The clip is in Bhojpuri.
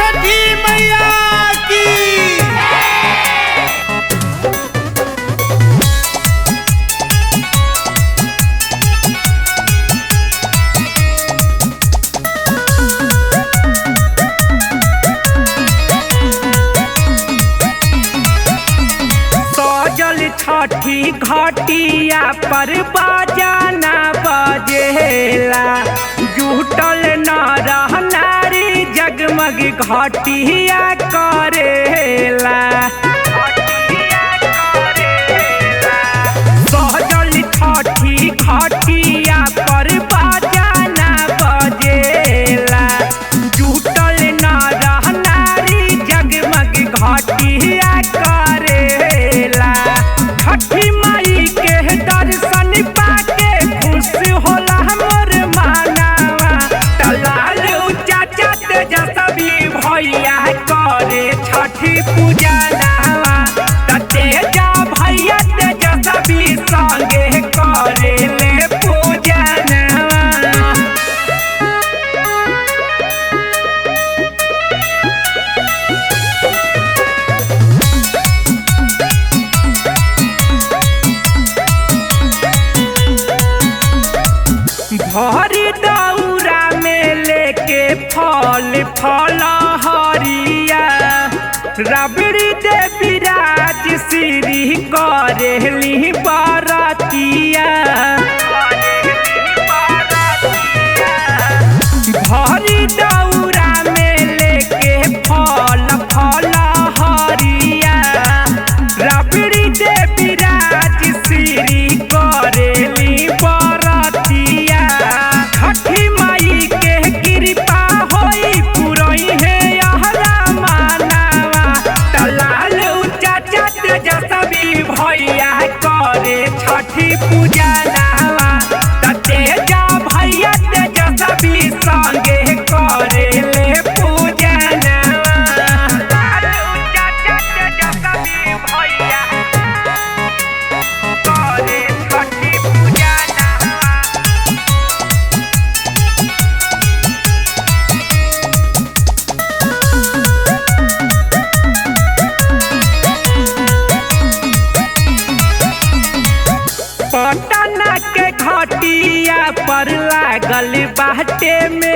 छठी मैया की। सजल छठी घटिया पर बाजाना बजेला, जुटल नर नारी जगमग घटिया करेला। सजल छठी घटिया पर बाजाना बजेला, जुटल नर नारी जगमग घटिया करेला। छठी माई के दर्शन पाके खुश होला हमर मानवा, तलाल चाचा तेजस्वी भैया करे छठी पूजा नवा। तेजा भैया तेजस्वी संगे करे ले पूजा नवा। भरी दौरा में लेके फल फल हरिया, रबड़ी दे विराज श्री करेली बरतिया। भरी दौरा में लेके फल फल हरिया, रबड़ी दे विराज श्री करेली बरतिया। छठी माई के कृपा होई पुरई है यहरा मानवा, तलाल चाचा तेजस्वी भैया करे छठी पूजा नवा। तेजा भैया तेजस्वी संगे करे ले पूजा नवा। चाचा तेजस्वी भैया करे छठी पूजा नवा। पटना के घटिया पर लागल बाटे में